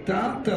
தாத்தா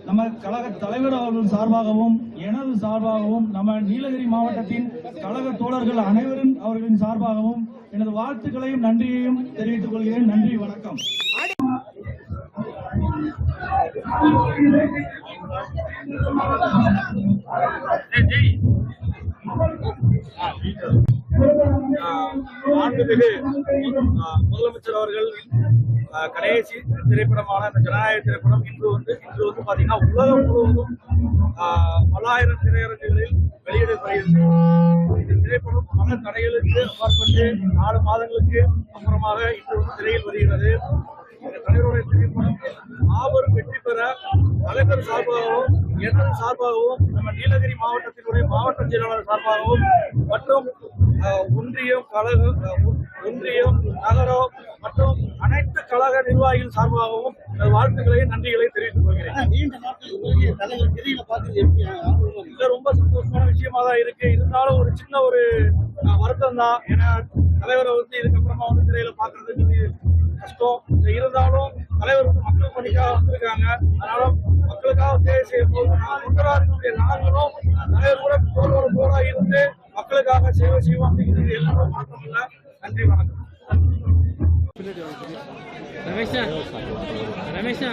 நம்ம கழக தலைவர் அவர்கள் சார்பாகவும் எனது சார்பாகவும் நம்ம நீலகிரி மாவட்டத்தின் கழக தோழர்கள் அனைவரும் அவர்களின் சார்பாகவும் எனது வாழ்த்துக்களையும் நன்றியையும் தெரிவித்துக் கொள்கிறேன். நன்றி, வணக்கம். முதலமைச்சர் அவர்கள் கடைசி திரைப்படமான இந்த ஜனநாயக திரைப்படம் இன்று வந்து பாத்தீங்கன்னா உலகம் முழுவதும் பல்லாயிரம் திரையரங்குகளில் வெளியிடப்படுகிறது. இந்த திரைப்படம் பல தடைகளுக்கு அப்பாற்பட்டு 4 மாதங்களுக்கு அப்புறமாக இன்று வந்து திரையில் வருகிறது. இந்த தலைவருடைய திரைப்படம் மாபெரும் வெற்றி பெற தலைவர் சார்பாகவும் எனது சார்பாகவும் நம்ம நீலகிரி மாவட்டத்தினுடைய மாவட்ட செயலாளர் சார்பாகவும் மற்றும் ஒன்றியம் நகரம் மற்றும் அனைத்து கழக நிர்வாகிகள் சார்பாகவும் வாழ்த்துக்களையும் நன்றிகளையும் தெரிவித்துக் கொள்கிறேன். ரொம்ப சந்தோஷமான விஷயமா தான் இருக்கு. இருந்தாலும் ஒரு சின்ன ஒரு வருத்தம் தான். ஏன்னா தலைவரை வந்து இதுக்கப்புறமா வந்து திரையில பாக்குறதுக்கு கஷ்டம். இருந்தாலும் தலைவர் வந்து மக்கள் பணிக்காக வந்திருக்காங்க. அதனால மக்களுக்காக சேவை செய்ய போது தொண்டராக நாங்களும் தலைவர் கூட போரா இருந்து மக்களுக்காக சேவை செய்வோம் அப்படிங்கிறது எல்லாரும் மாற்றம் இல்லை. நன்றி, வணக்கம். ரமேஷா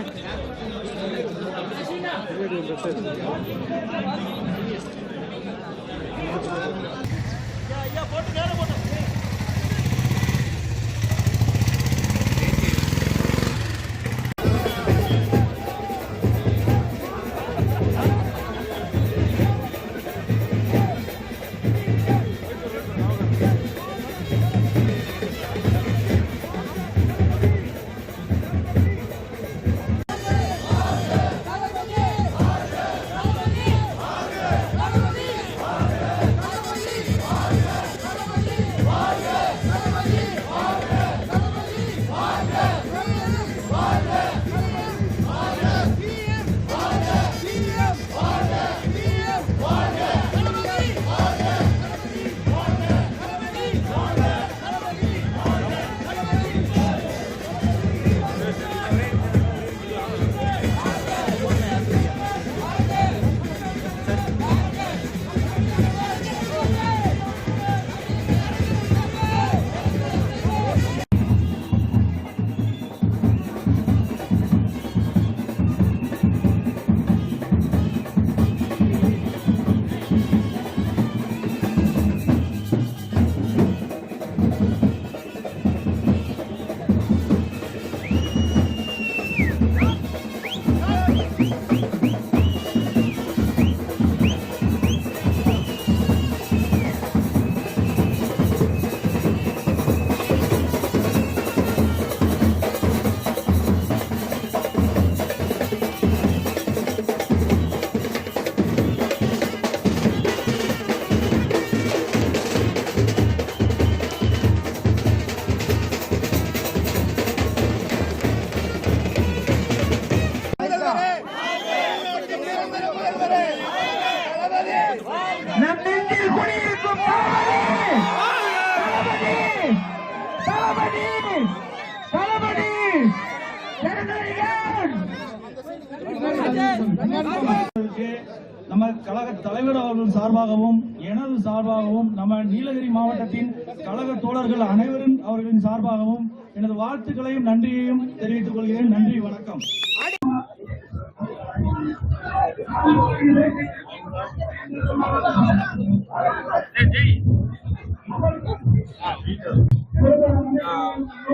நம்ம கழக தலைவர் அவர்கள் சார்பாகவும் எனது சார்பாகவும் நம்ம நீலகிரி மாவட்டத்தின் கழக தோழர்கள் அனைவரும் அவர்களின் சார்பாகவும் எனது வாழ்த்துக்களையும் நன்றியையும் தெரிவித்துக் கொள்கிறேன். நன்றி, வணக்கம்.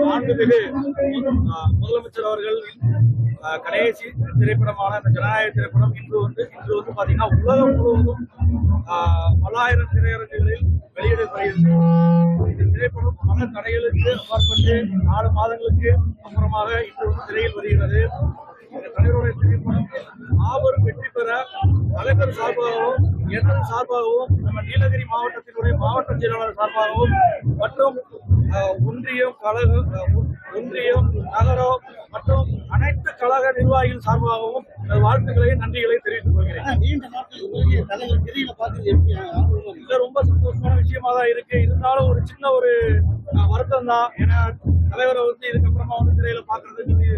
மாண்புமிகு முதலமைச்சர் அவர்கள் கடைசி திரைப்படமான இந்த ஜனநாயக திரைப்படம் இன்று வந்து பாத்தீங்கன்னா உலகம் முழுவதும் பல்லாயிரம் திரையரங்குகளில் வெளியிடப்படுகிறது. இந்த திரைப்படம் பல தடைகளுக்கு அப்பாற்பட்டு 4 மாதங்களுக்கு அப்புறமாக இன்று வந்து திரையில் வருகிறது. இந்த தலைவருடைய திரைப்படம் மாபெரும் வெற்றி பெற தலைவர் சார்பாகவும் எனது சார்பாகவும் நம்ம நீலகிரி மாவட்டத்தினுடைய மாவட்ட செயலாளர் சார்பாகவும் மற்றும் ஒன்றியம் நகரம் மற்றும் அனைத்து கழக நிர்வாகிகள் சார்பாகவும் வாழ்த்துக்களையும் நன்றிகளையும் தெரிவித்துக் கொள்கிறேன். இது ரொம்ப சந்தோஷமான விஷயமா தான் இருக்கு. இருந்தாலும் ஒரு சின்ன ஒரு வருத்தம் தான். ஏன்னா தலைவரை வந்து இதுக்கப்புறமா வந்து திரையில பாக்குறதுக்கு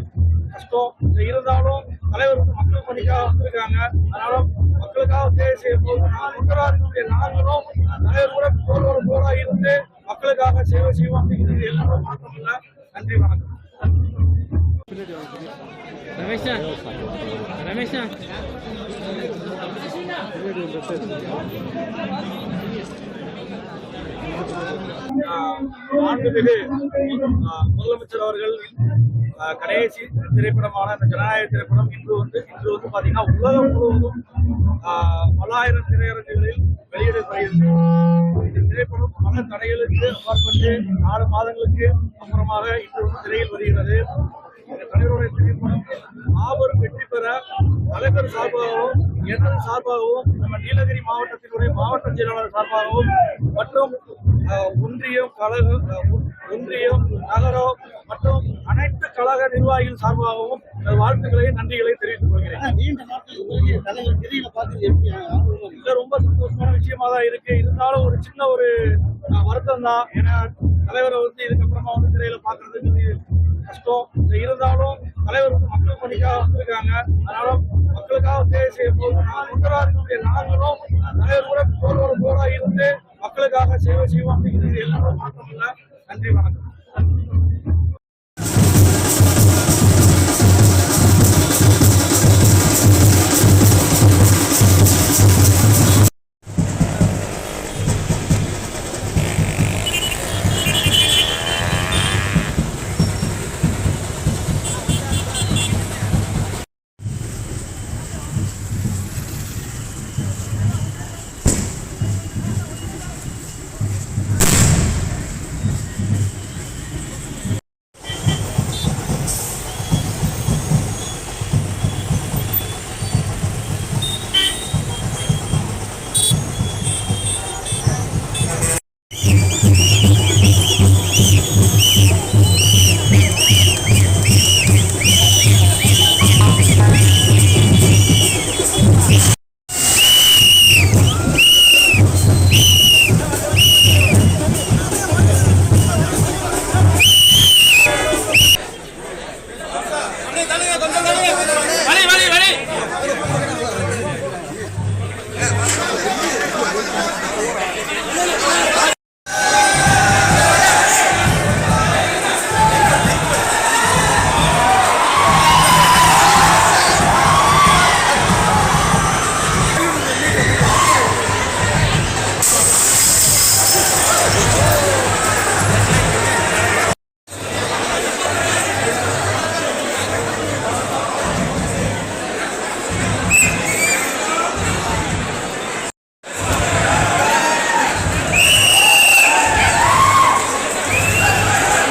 கஷ்டம். இருந்தாலும் தலைவர் வந்து மக்கள் பணிக்காக வந்திருக்காங்க. அதனால மக்களுக்காக சேவை செய்யும் போது நாங்களும் தலைவர் கூட போரா இருந்து மக்களுக்காக சேவை செய்வோம் அப்படிங்கிறது எல்லாரும் மாற்றம் இல்லை. நன்றி, வணக்கம். மாண்புமிகு முதலமைச்சர் அவர்கள் கடைசி திரைப்படமான இந்த ஜனநாயக திரைப்படம் இன்று வந்து பாத்தீங்கன்னா உலகம் முழுவதும் பல்லாயிரம் திரையரங்குகளில் வெளியிடப்படுகிறது. இந்த திரைப்படம் பல தடைகளுக்கு அப்பாற்பட்டு 4 மாதங்களுக்கு அப்புறமாக இன்று வந்து திரையில் வருகிறது. இந்த தலைவருடைய திரைப்படம் மாபெரும் வெற்றி பெற தலைவர் சார்பாகவும் எனது சார்பாகவும் நம்ம நீலகிரி மாவட்டத்தினுடைய மாவட்ட செயலாளர் சார்பாகவும் மற்றும் ஒன்றியம் நகரம் மற்றும் அனைத்து கழக நிர்வாகிகள் சார்பாகவும் வாழ்த்துக்களையும் நன்றிகளையும் தெரிவித்துக் கொள்கிறேன். இது ரொம்ப சந்தோஷமான விஷயமா தான் இருக்கு. இருந்தாலும் ஒரு சின்ன ஒரு வருத்தம் தான். ஏன்னா தலைவரை வந்து இதுக்கப்புறமா வந்து திரையில பாக்குறதுக்கு கஷ்டம். இருந்தாலும் தலைவர் வந்து மக்கள் பணிக்காக வந்திருக்காங்க. அதனால மக்களுக்காக சேவை செய்யும் போது நாங்களும் தலைவர் கூட போரா இருந்து மக்களுக்காக சேவை செய்வோம் அப்படிங்கிறது எல்லாரும் மாற்றம் இல்லை. நன்றி, வணக்கம்.